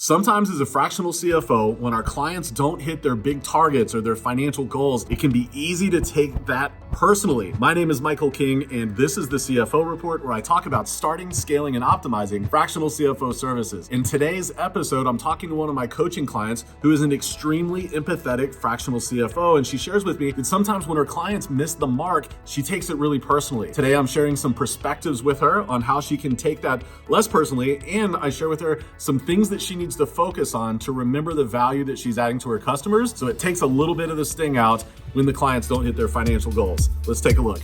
Sometimes as a fractional CFO, when our clients don't hit their big targets or their financial goals, it can be easy to take that personally. My name is Michael King, and this is the CFO Report, where I talk about starting, scaling, and optimizing fractional CFO services. In today's episode, I'm talking to one of my coaching clients who is an extremely empathetic fractional CFO, and she shares with me that sometimes when her clients miss the mark, she takes it really personally. Today, I'm sharing some perspectives with her on how she can take that less personally, and I share with her some things that she needs to focus on to remember the value that she's adding to her customers, so it takes a little bit of the sting out when the clients don't hit their financial goals. Let's take a look.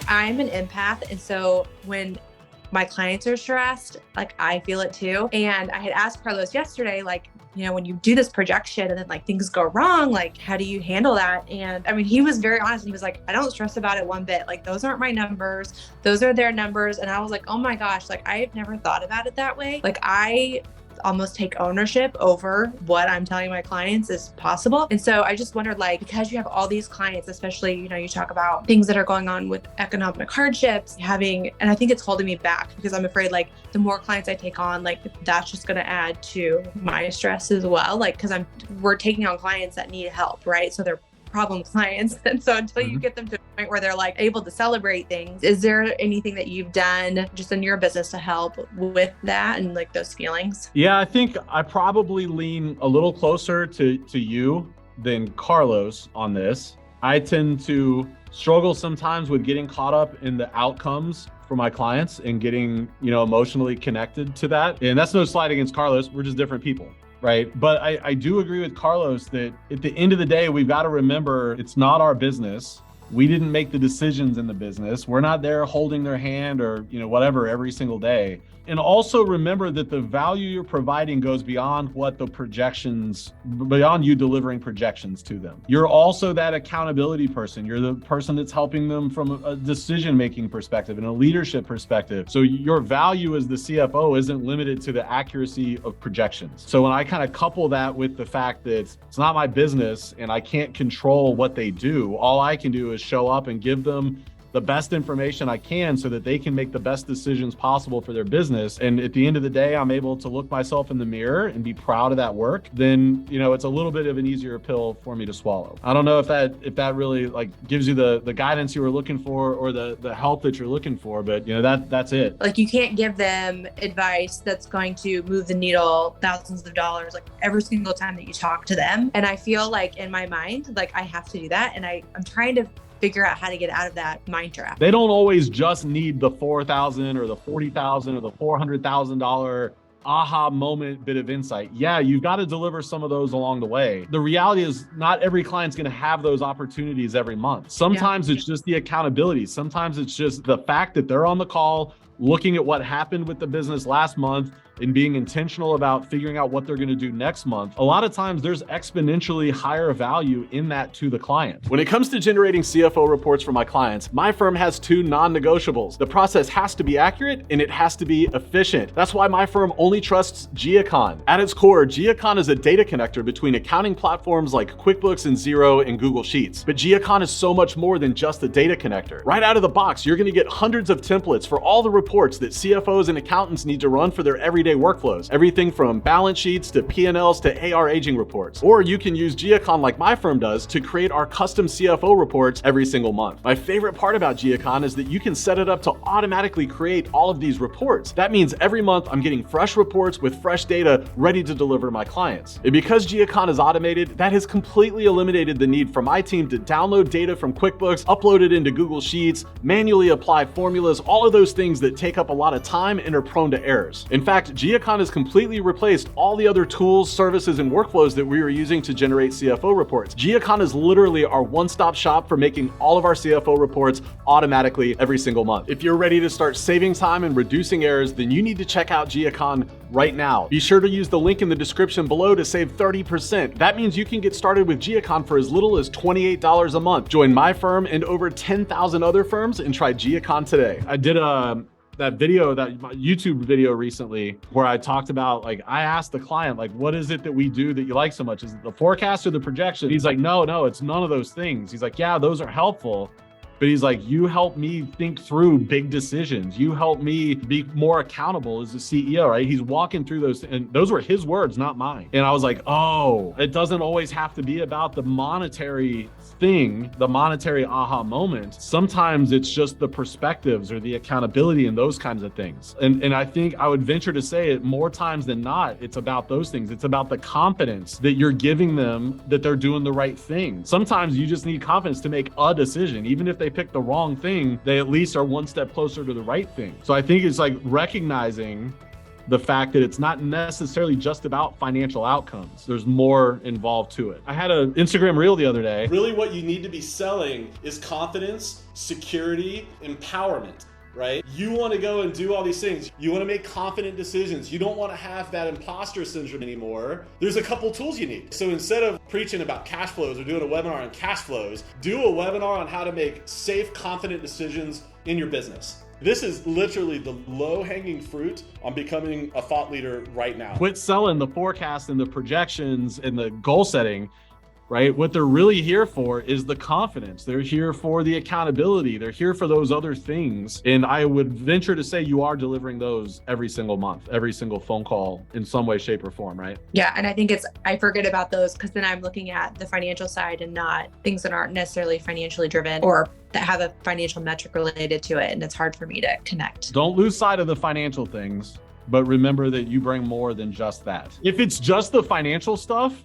I'm an empath, and so when my clients are stressed, I feel it too. And I had asked Carlos yesterday, when you do this projection and then things go wrong, how do you handle that? And he was very honest. He was like, I don't stress about it one bit. Those aren't my numbers. Those are their numbers. And I was like, oh my gosh, I've never thought about it that way. I almost take ownership over what I'm telling my clients is possible. And so I just wondered, because you have all these clients, especially, you talk about things that are going on with economic hardships, and I think it's holding me back because I'm afraid the more clients I take on, that's just going to add to my stress as well. Because we're taking on clients that need help, right? So they're problem clients. And so until you get them to a point where they're able to celebrate things, is there anything that you've done just in your business to help with that and those feelings? Yeah, I think I probably lean a little closer to you than Carlos on this. I tend to struggle sometimes with getting caught up in the outcomes for my clients and getting, emotionally connected to that. And that's no slight against Carlos. We're just different people. Right. But I do agree with Carlos that at the end of the day, we've got to remember it's not our business. We didn't make the decisions in the business. We're not there holding their hand or, whatever every single day. And also remember that the value you're providing goes beyond what the projections, beyond you delivering projections to them. You're also that accountability person. You're the person that's helping them from a decision-making perspective and a leadership perspective. So your value as the CFO isn't limited to the accuracy of projections. So when I kind of couple that with the fact that it's not my business and I can't control what they do, all I can do is show up and give them the best information I can so that they can make the best decisions possible for their business. And at the end of the day, I'm able to look myself in the mirror and be proud of that work. Then, it's a little bit of an easier pill for me to swallow. I don't know if that really gives you the guidance you were looking for or the help that you're looking for, but that's it. You can't give them advice that's going to move the needle thousands of dollars every single time that you talk to them. And I feel in my mind, I have to do that. And I'm trying to figure out how to get out of that mind trap. They don't always just need the $4,000 or the $40,000 or the $400,000 aha moment bit of insight. Yeah, you've got to deliver some of those along the way. The reality is not every client's going to have those opportunities every month. Sometimes it's just the accountability. Sometimes it's just the fact that they're on the call, looking at what happened with the business last month and being intentional about figuring out what they're going to do next month. A lot of times there's exponentially higher value in that to the client. When it comes to generating CFO reports for my clients, my firm has two non-negotiables. The process has to be accurate and it has to be efficient. That's why my firm only trusts G-Accon. At its core, G-Accon is a data connector between accounting platforms like QuickBooks and Xero and Google Sheets. But G-Accon is so much more than just a data connector. Right out of the box, you're going to get hundreds of templates for all the reports that CFOs and accountants need to run for their everyday workflows, everything from balance sheets to P&Ls to AR aging reports. Or you can use G-Accon like my firm does to create our custom CFO reports every single month. My favorite part about G-Accon is that you can set it up to automatically create all of these reports. That means every month I'm getting fresh reports with fresh data ready to deliver to my clients. And because G-Accon is automated, that has completely eliminated the need for my team to download data from QuickBooks, upload it into Google Sheets, manually apply formulas, all of those things that take up a lot of time and are prone to errors. In fact, G-Accon has completely replaced all the other tools, services, and workflows that we were using to generate CFO reports. G-Accon is literally our one-stop shop for making all of our CFO reports automatically every single month. If you're ready to start saving time and reducing errors, then you need to check out G-Accon right now. Be sure to use the link in the description below to save 30%. That means you can get started with G-Accon for as little as $28 a month. Join my firm and over 10,000 other firms and try G-Accon today. I did that YouTube video recently where I talked about, I asked the client, what is it that we do that you like so much? Is it the forecast or the projection? He's like, no, it's none of those things. He's like, yeah, those are helpful. But he's like, you help me think through big decisions. You help me be more accountable as a CEO, right? He's walking through those, and those were his words, not mine. And I was like, oh, it doesn't always have to be about the monetary thing, the monetary aha moment. Sometimes it's just the perspectives or the accountability and those kinds of things. And I think I would venture to say it more times than not, it's about those things. It's about the confidence that you're giving them that they're doing the right thing. Sometimes you just need confidence to make a decision. Even if they pick the wrong thing, they at least are one step closer to the right thing. So I think it's like recognizing the fact that it's not necessarily just about financial outcomes. There's more involved to it. I had an Instagram reel the other day. Really what you need to be selling is confidence, security, empowerment, right? You want to go and do all these things. You want to make confident decisions. You don't want to have that imposter syndrome anymore. There's a couple tools you need. So instead of preaching about cash flows or doing a webinar on cash flows, do a webinar on how to make safe, confident decisions in your business. This is literally the low-hanging fruit on becoming a thought leader right now. Quit selling the forecast and the projections and the goal setting, right? What they're really here for is the confidence. They're here for the accountability. They're here for those other things. And I would venture to say you are delivering those every single month, every single phone call in some way, shape, or form, right? Yeah. And I think I forget about those because then I'm looking at the financial side and not things that aren't necessarily financially driven or that have a financial metric related to it. And it's hard for me to connect. Don't lose sight of the financial things, but remember that you bring more than just that. If it's just the financial stuff,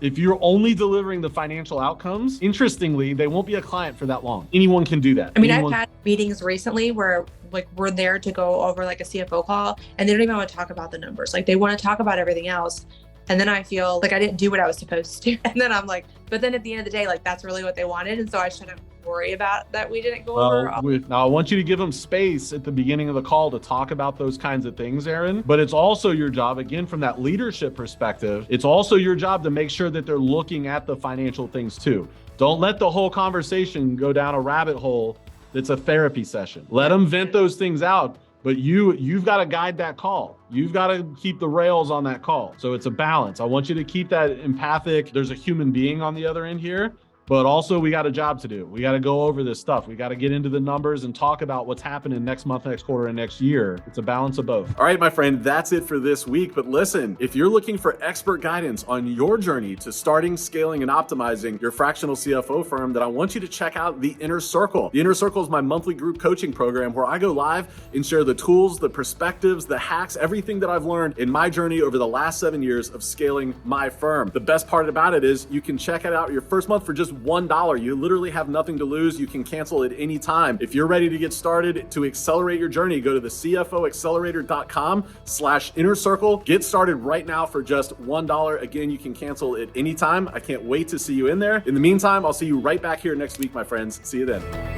if you're only delivering the financial outcomes, interestingly, they won't be a client for that long. Anyone can do that. I mean, I've had meetings recently where like we're there to go over like a CFO call and they don't even want to talk about the numbers. Like they want to talk about everything else. And then I feel like I didn't do what I was supposed to. And then I'm like, but then at the end of the day, like that's really what they wanted. And so I shouldn't worry about that we didn't go over. Now, I want you to give them space at the beginning of the call to talk about those kinds of things, Aaron. But it's also your job, again, from that leadership perspective, it's also your job to make sure that they're looking at the financial things too. Don't let the whole conversation go down a rabbit hole that's a therapy session. Let them vent those things out. But you've got to guide that call. You've got to keep the rails on that call. So it's a balance. I want you to keep that empathic. There's a human being on the other end here, but also we got a job to do. We got to go over this stuff. We got to get into the numbers and talk about what's happening next month, next quarter, and next year. It's a balance of both. All right, my friend, that's it for this week. But listen, if you're looking for expert guidance on your journey to starting, scaling, and optimizing your fractional CFO firm, then I want you to check out The Inner Circle. The Inner Circle is my monthly group coaching program where I go live and share the tools, the perspectives, the hacks, everything that I've learned in my journey over the last 7 years of scaling my firm. The best part about it is you can check it out your first month for just $1. You literally have nothing to lose. You can cancel at any time. If you're ready to get started to accelerate your journey, go to the CFOaccelerator.com/inner circle. Get started right now for just $1. Again, you can cancel at any time. I can't wait to see you in there. In the meantime, I'll see you right back here next week, my friends. See you then.